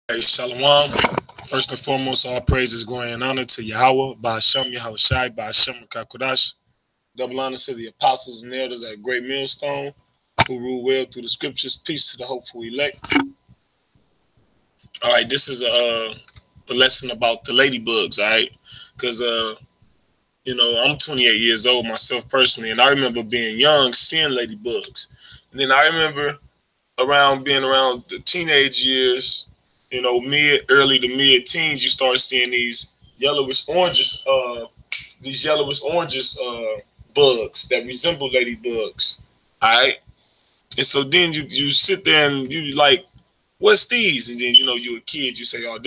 Hey, Shalom. First and foremost, all praises, glory, and honor to Yahweh, Ba'ashem, Yahushai, Ba'ashem, Kakodash. Double honor to the apostles and elders at Great Millstone, who rule well through the scriptures. Peace to the hopeful elect. All right, this is a lesson about the ladybugs, all right? Because, I'm 28 years old myself personally, and I remember being young, seeing ladybugs. And then I remember being around the teenage years, early to mid teens, you start seeing these yellowish oranges bugs that resemble ladybugs. All right. And so then you sit there and you like, what's these? And then you're a kid, you say, oh,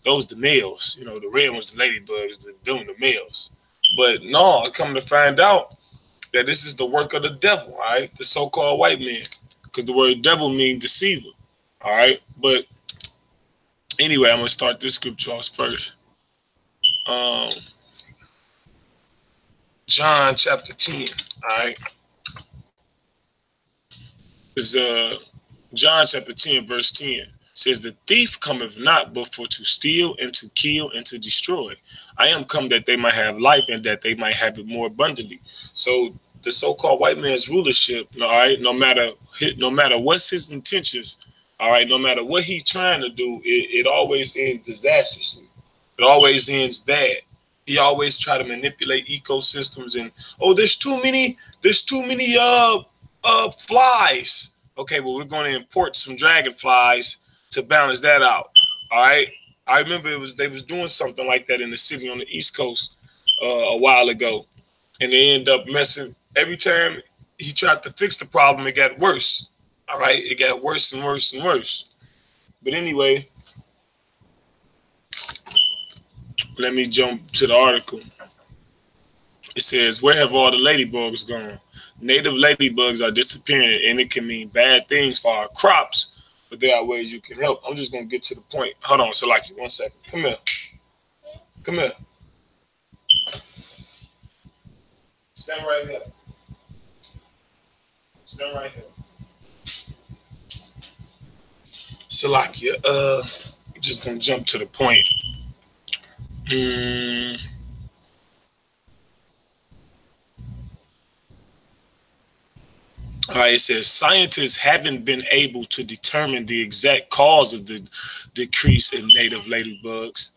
those the males. The red ones, the ladybugs, them the males. But no, I come to find out that this is the work of the devil, all right? The so-called white man. Because the word devil means deceiver. All right. But anyway, I'm gonna start this scripture off first. John chapter 10. All right. It's John chapter 10, verse 10. Says, the thief cometh not but for to steal and to kill and to destroy. I am come that they might have life and that they might have it more abundantly. So the so-called white man's rulership, all right, no matter what's his intentions, all right, no matter what he's trying to do, it always ends disastrously. It always ends bad. He always try to manipulate ecosystems and there's too many flies. Okay, well, we're going to import some dragonflies to balance that out. All right. I remember they was doing something like that in the city on the East Coast a while ago, and they end up messing. Every time he tried to fix the problem, it got worse. All right, it got worse and worse and worse. But anyway, let me jump to the article. It says, where have all the ladybugs gone? Native ladybugs are disappearing, and it can mean bad things for our crops, but there are ways you can help. I'm just going to get to the point. Hold on, Salaki, 1 second. Come here. Come here. Stand right here. Stand right here. Salakia, I'm just gonna jump to the point. All right, it says scientists haven't been able to determine the exact cause of the decrease in native ladybugs.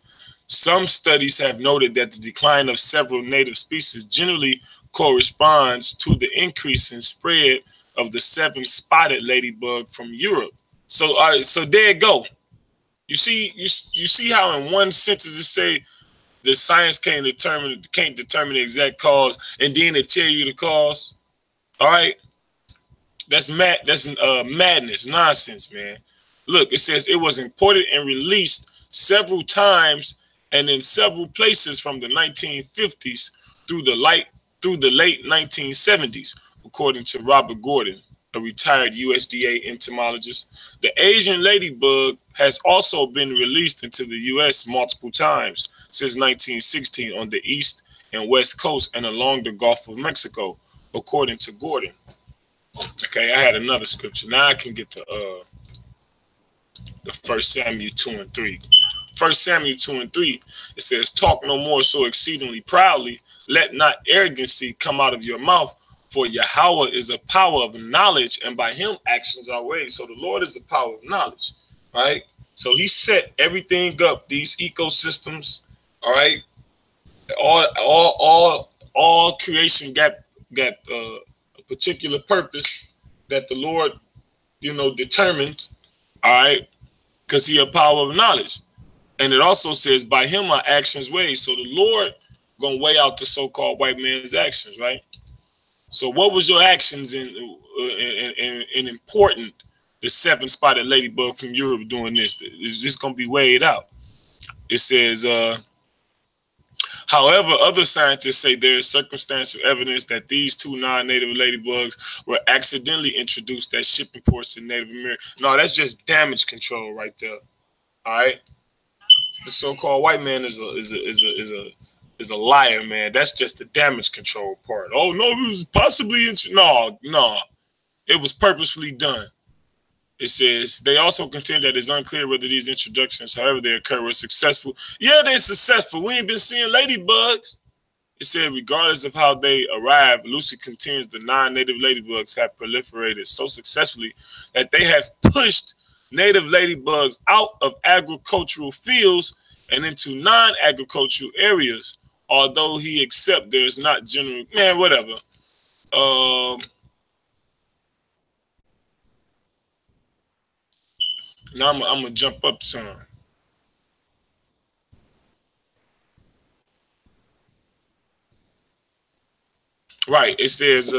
Some studies have noted that the decline of several native species generally corresponds to the increase in spread of the 7-spotted ladybug from Europe. So, all right, so there you go. You see how in one sentence it say the science can't determine the exact cause, and then it tell you the cause. All right, that's madness, nonsense, man. Look, it says it was imported and released several times and in several places from the 1950s through the late 1970s, according to Robert Gordon, a retired USDA entomologist. The Asian ladybug has also been released into the U.S. multiple times since 1916 on the east and west coast and along the Gulf of Mexico, according to Gordon. Okay, I had another scripture. Now I can get the 1 Samuel 2 and 3. 1 Samuel 2 and 3, it says, talk no more so exceedingly proudly, let not arrogancy come out of your mouth, for Yahweh is a power of knowledge, and by him actions are ways. So the Lord is the power of knowledge, right? So he set everything up, these ecosystems, all right? All creation got a particular purpose that the Lord, determined, all right? Because he a power of knowledge. And it also says, by him are actions ways. So the Lord gonna weigh out the so-called white man's actions, right? So what was your actions in important the 7-spotted ladybug from Europe doing this? Is this gonna be weighed out? It says, however, other scientists say there is circumstantial evidence that these 2 non-native ladybugs were accidentally introduced as shipping ports to Native America. No, that's just damage control right there. All right. The so-called white man is a liar, man. That's just the damage control part. Oh no, it was possibly no, it was purposefully done. It says they also contend that it's unclear whether these introductions, however they occur, were successful. Yeah, they're successful. We ain't been seeing ladybugs. It said, regardless of how they arrive, Lucy contends the non-native ladybugs have proliferated so successfully that they have pushed native ladybugs out of agricultural fields and into non-agricultural areas. Although he accepts there's not general, man, whatever. Now I'm gonna jump up some. Right. It says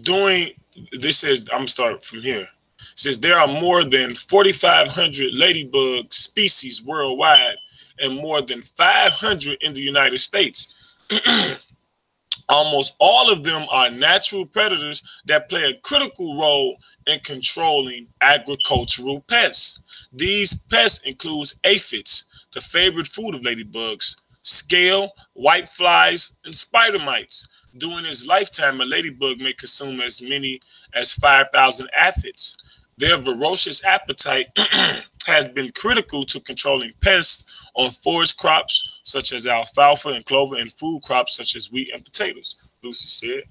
during this says I'm start from here. It says there are more than 4,500 ladybug species worldwide and more than 500 in the United States. Almost all of them are natural predators that play a critical role in controlling agricultural pests. These pests include aphids, the favorite food of ladybugs, scale, whiteflies, and spider mites. During its lifetime, a ladybug may consume as many as 5,000 aphids. Their voracious appetite has been critical to controlling pests on forage crops such as alfalfa and clover and food crops such as wheat and potatoes, Lucy said.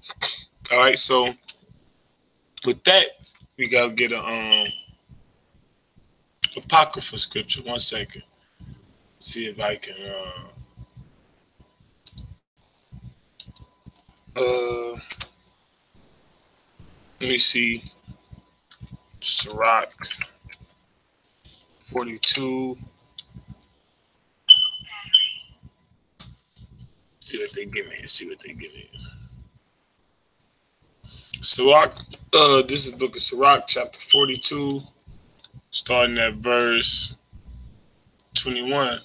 All right, so with that, we gotta get a apocrypha scripture. 1 second. See if I can let me see. Sirach 42. See what they give me. See what they give me. Sirach, this is the book of Sirach, chapter 42, starting at verse 21.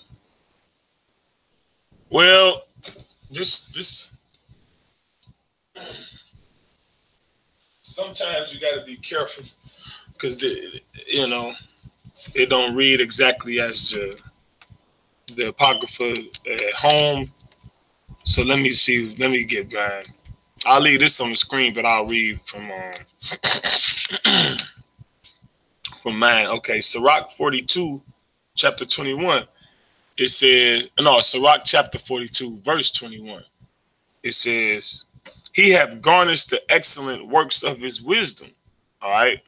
Well, this sometimes you got to be careful because it don't read exactly as the apocrypha at home. So let me see. Let me get mine. I'll leave this on the screen, but I'll read from mine. Okay, Sirach 42, chapter 21. It says, no, Sirach chapter 42, verse 21. It says, he hath garnished the excellent works of his wisdom. All right.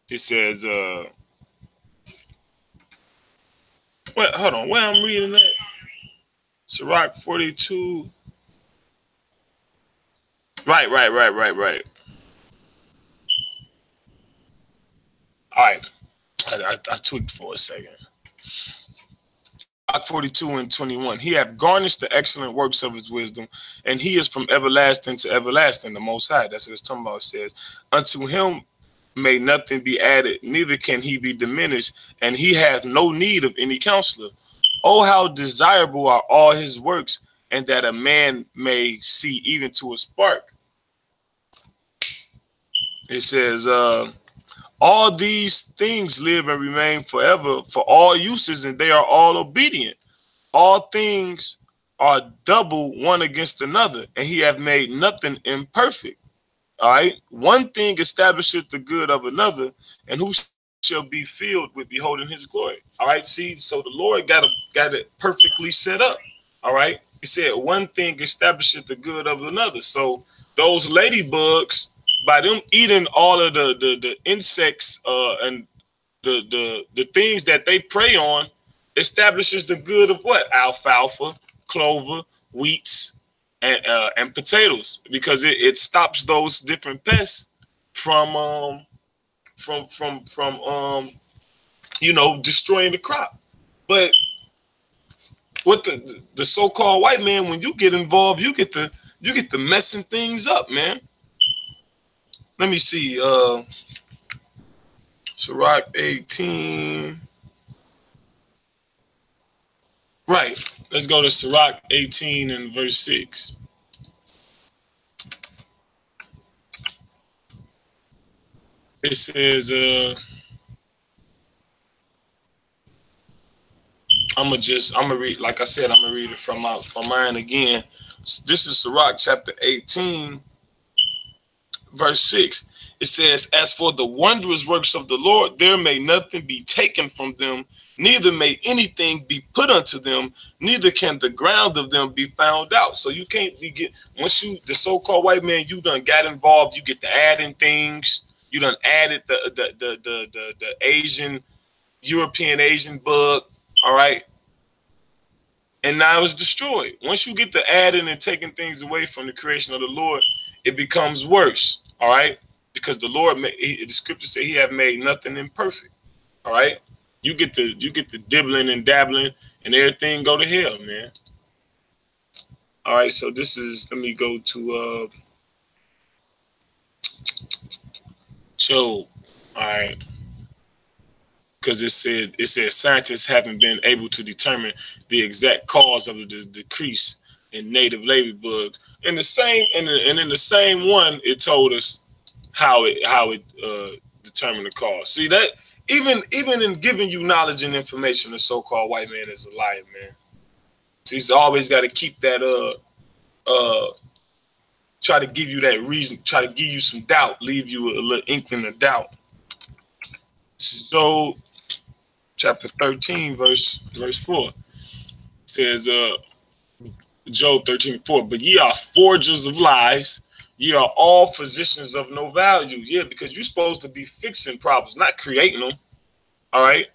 It says, well, hold on, where I'm reading that? Sirach 42. Right. All right. I tweaked for a second. 42 and 21. He hath garnished the excellent works of his wisdom, and he is from everlasting to everlasting, the Most High. That's what it's talking about. It says, unto him may nothing be added, neither can he be diminished, and he hath no need of any counselor. Oh, how desirable are all his works, and that a man may see even to a spark. It says, all these things live and remain forever for all uses, and they are all obedient. All things are double one against another, and he hath made nothing imperfect. All right. One thing establisheth the good of another, and who shall be filled with beholding his glory. All right. See, so the Lord got it perfectly set up. All right. He said one thing establisheth the good of another. So those ladybugs, by them eating all of the insects and the things that they prey on, establishes the good of what? Alfalfa, clover, wheats, and potatoes, because it stops those different pests from destroying the crop. But with the so-called white man, when you get involved, you get the messing things up, man. Let me see. Sirach 18. Right. Let's go to Sirach 18 and verse 6. It says, I'm gonna read, like I said, I'm gonna read it from mine again. This is Sirach chapter 18, verse 6, it says, as for the wondrous works of the Lord, there may nothing be taken from them, neither may anything be put unto them, neither can the ground of them be found out. So you can't be once you, the so-called white man, you done got involved, you get to adding things, you done added the Asian, European Asian bug, all right? And now it's destroyed. Once you get to adding and taking things away from the creation of the Lord, it becomes worse, all right? Because the Lord, the scriptures say he have made nothing imperfect, all right? You get the dibbling and dabbling and everything go to hell, man. All right, so this is, let me go to Job, all right? Because it said scientists haven't been able to determine the exact cause of the decrease in native ladybugs. In the same, and in the same one, it told us how it determined the cause. See that even in giving you knowledge and information, the so-called white man is a liar, man. So he's always got to keep that try to give you that reason, try to give you some doubt, leave you a little inkling of doubt. So chapter 13, verse 4 says, Job 13:4, but ye are forgers of lies, ye are all physicians of no value. Yeah, because you're supposed to be fixing problems, not creating them. All right.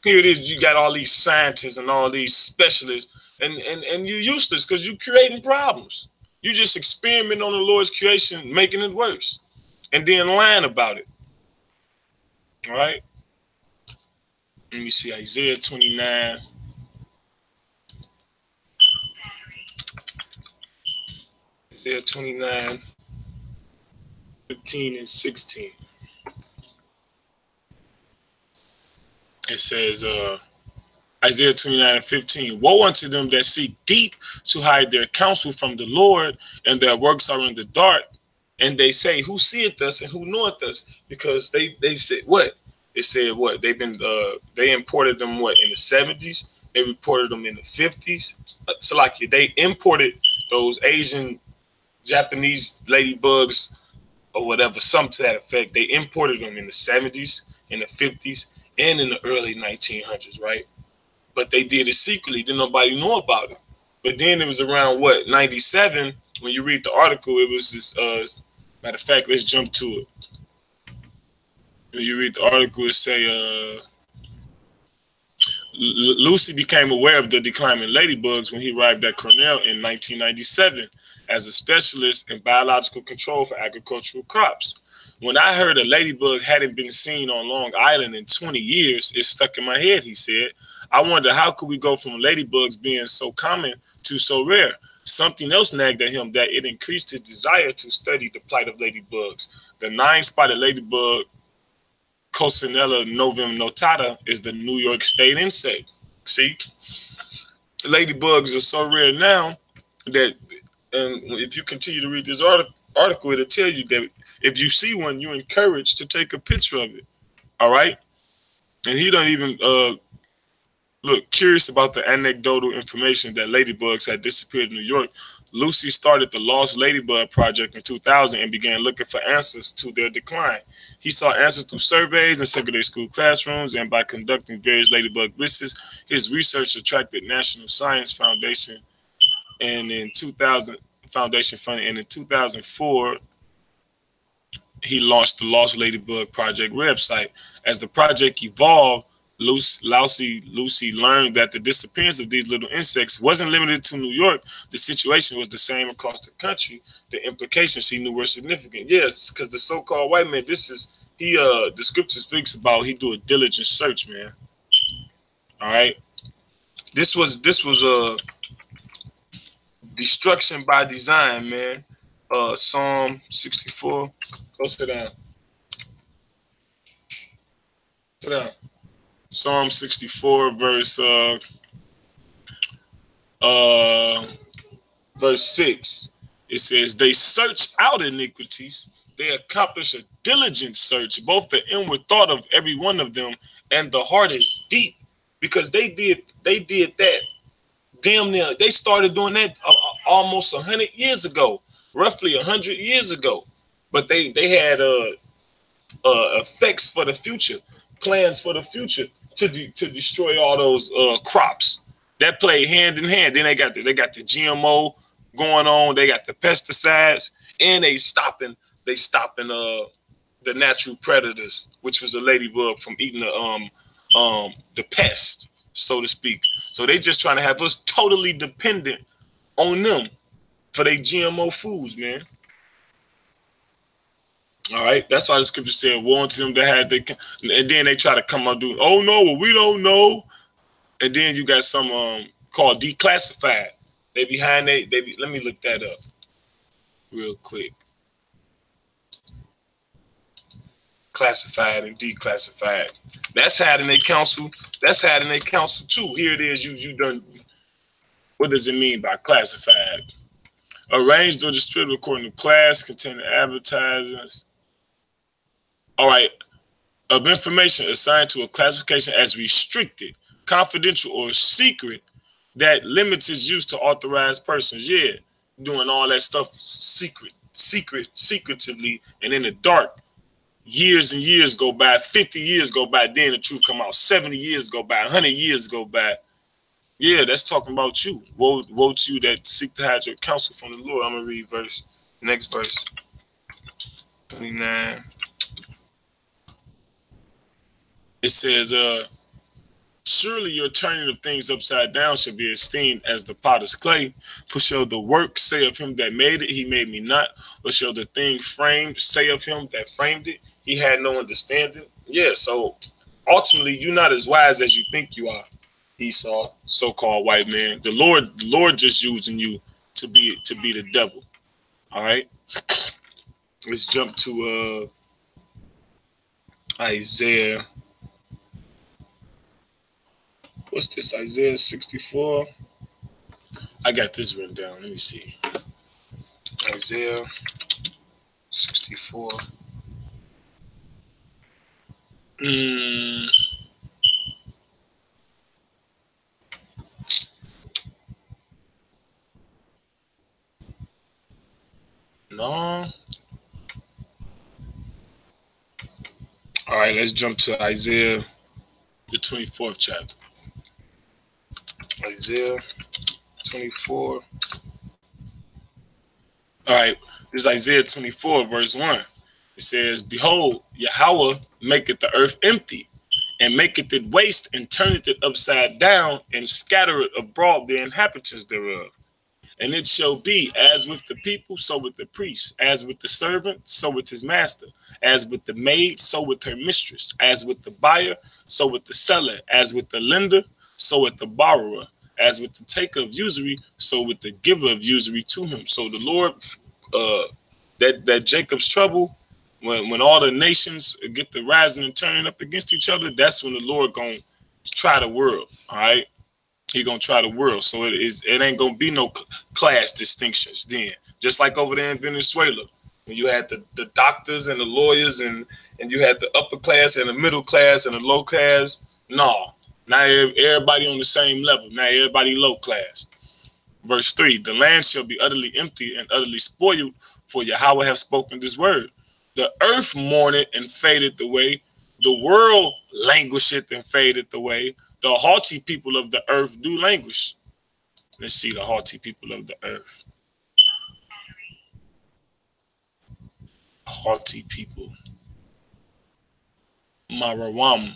Here it is, you got all these scientists and all these specialists, and you're useless because you're creating problems. You just experiment on the Lord's creation, making it worse, and then lying about it. All right. Let me see, Isaiah 29. Isaiah 29, 15 and 16. It says, Isaiah 29 and 15, woe unto them that seek deep to hide their counsel from the Lord, and their works are in the dark. And they say, who seeth us and who knoweth us? Because they said what? It said what? They've been they imported them what in the 70s? They reported them in the 50s. So like they imported those Asian, Japanese ladybugs or whatever, something to that effect. They imported them in the 70s, in the 50s, and in the early 1900s, right? But they did it secretly. Didn't nobody know about it. But then it was around what, 97, when you read the article, it was this matter of fact, let's jump to it. When you read the article, it say Lucy became aware of the decline in ladybugs when he arrived at Cornell in 1997 as a specialist in biological control for agricultural crops. When I heard a ladybug hadn't been seen on Long Island in 20 years, it stuck in my head, he said. I wonder how could we go from ladybugs being so common to so rare? Something else nagged at him that it increased his desire to study the plight of ladybugs. The 9-spotted ladybug, Coccinella novum notata, is the New York State insect. See, ladybugs are so rare now that, and if you continue to read this article, it'll tell you that if you see one, you're encouraged to take a picture of it. All right, and he don't even look curious about the anecdotal information that ladybugs had disappeared in New York. Lucy started the Lost Ladybug Project in 2000 and began looking for answers to their decline. He saw answers through surveys in secondary school classrooms and by conducting various ladybug visits. His research attracted National Science Foundation, and in 2000, Foundation funding, and in 2004, he launched the Lost Ladybug Project website. As the project evolved, Lucy learned that the disappearance of these little insects wasn't limited to New York. The situation was the same across the country. The implications he knew were significant. Yes, because the so-called white man, the scripture speaks about he do a diligent search, man. All right. This was a destruction by design, man. Psalm 64. Go sit down. Sit down. Psalm 64, verse 6. It says, they search out iniquities. They accomplish a diligent search, both the inward thought of every one of them and the heart is deep. Because they did that damn near, they started doing that almost 100 years ago, roughly 100 years ago. but they had effects for the future, plans for the future to destroy all those crops. That play hand in hand. Then they got the GMO going on. They got the pesticides, and they stopping the natural predators, which was a ladybug, from eating the pest, so to speak. So they just trying to have us totally dependent on them for their GMO foods, man. All right, that's why the scripture said, "Woe unto them that had they," and then they try to come up doing, "Oh no, well, we don't know." And then you got some called declassified. They behind they be, let me look that up real quick. Classified and declassified. That's had in a council. That's had in a council too. Here it is. You done. What does it mean by classified? Arranged or distributed according to class, containing advertisements. All right, of information assigned to a classification as restricted, confidential, or secret that limits its use to authorized persons. Yeah, doing all that stuff secretively, and in the dark. Years and years go by, 50 years go by, then the truth come out. 70 years go by, 100 years go by. Yeah, that's talking about you. Woe to you that seek to hide your counsel from the Lord. I'm going to read next verse. 29. It says, surely your turning of things upside down shall be esteemed as the potter's clay. For shall the work say of him that made it, he made me not? Or shall the thing framed say of him that framed it, he had no understanding? Yeah, so ultimately, you're not as wise as you think you are, Esau, so-called white man. The Lord just using you to be the devil. All right? Let's jump to Isaiah. What's this? Isaiah 64. I got this written down. Let me see. Isaiah 64. No. All right, let's jump to Isaiah, the 24th chapter. Isaiah 24. All right, this is Isaiah 24, verse 1. It says, behold, Yahweh maketh the earth empty, and maketh it waste, and turneth it upside down, and scattereth abroad the inhabitants thereof. And it shall be as with the people, so with the priest, as with the servant, so with his master, as with the maid, so with her mistress, as with the buyer, so with the seller, as with the lender, so with the borrower, as with the taker of usury, so with the giver of usury to him. So the Lord, that Jacob's trouble, when all the nations get the rising and turning up against each other, that's when the Lord gonna try the world. All right, he gonna try the world. So it ain't gonna be no class distinctions then. Just like over there in Venezuela, when you had the doctors and the lawyers, and you had the upper class and the middle class and the low class. No, now everybody on the same level. Now everybody low class. Verse 3, the land shall be utterly empty and utterly spoiled, for Yahweh hath spoken this word. The earth mourneth and fadeth away. The world languisheth and fadeth away. The haughty people of the earth do languish. Let's see the haughty people of the earth. Haughty people. Marawam.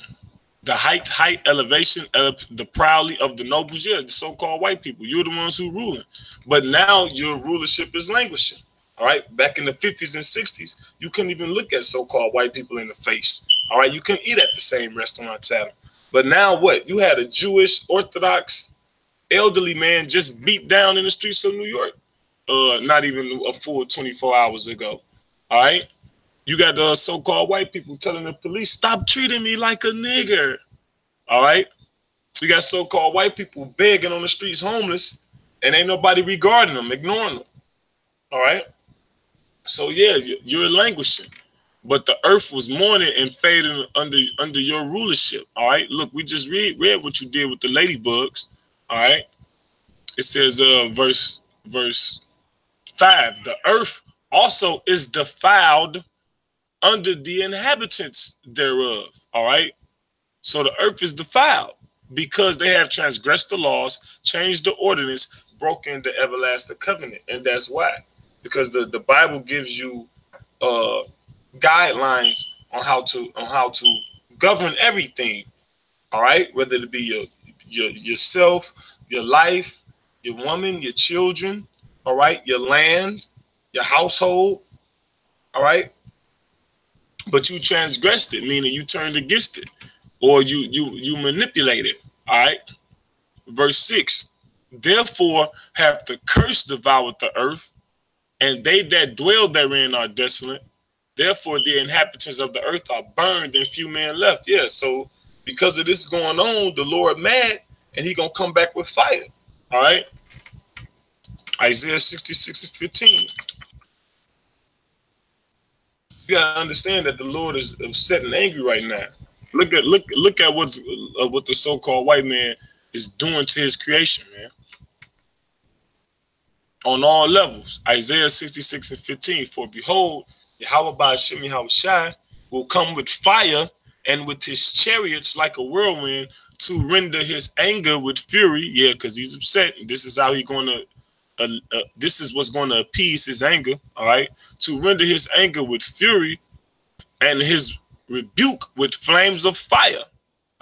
The height, elevation, the proudly of the nobles. Yeah, the so-called white people. You're the ones who ruling. But now your rulership is languishing. All right. Back in the 50s and 60s, you couldn't even look at so-called white people in the face. All right. You couldn't eat at the same restaurants at them. But now what? You had a Jewish Orthodox elderly man just beat down in the streets of New York. Not even a full 24 hours ago. All right. You got the so-called white people telling the police, stop treating me like a nigger. All right. You got so-called white people begging on the streets, homeless, and ain't nobody regarding them, ignoring them. All right. So yeah, you're languishing, but the earth was mourning and fading under your rulership. All right. Look, we just read what you did with the ladybugs. All right. It says verse 5, the earth also is defiled under the inhabitants thereof. All right. So the earth is defiled because they have transgressed the laws, changed the ordinance, broken the everlasting covenant. And that's why. Because the Bible gives you uh guidelines on how to govern everything. All right, whether it be yourself, your life, your woman, your children, all right, your land, your household, all right. But you transgressed it, meaning you turned against it, or you manipulate it. All right. Verse 6. Therefore have the curse devoured the earth, and they that dwell therein are desolate. Therefore the inhabitants of the earth are burned, and few men left. Yeah, so because of this going on, the Lord mad, and he gonna come back with fire. All right. Isaiah 66:15. You gotta understand that the Lord is upset and angry right now. Look at what the so-called white man is doing to his creation, man. On all levels. Isaiah 66:15. For behold, Yahweh by Hashem Yahushai will come with fire, and with his chariots like a whirlwind, to render his anger with fury. Yeah, because he's upset. This is how he's gonna this is what's going to appease his anger. All right. To render his anger with fury, and his rebuke with flames of fire.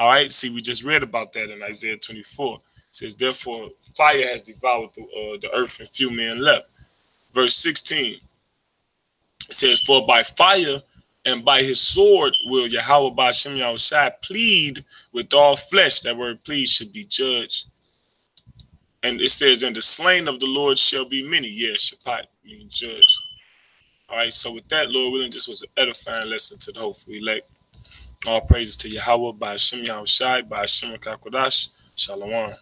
All right. See, we just read about that in Isaiah 24. It says, therefore, fire has devoured the earth, and few men left. Verse 16. It says, for by fire and by his sword will Yahweh by Shem Yahushai plead with all flesh. That word plead should be judged. And it says, and the slain of the Lord shall be many. Yeah, Shabbat means judge. All right, so with that, Lord willing, this was an edifying lesson to the hopeful elect. All praises to Yahweh by Hashem Yahushai, by Hashem Kakodash. Shalom.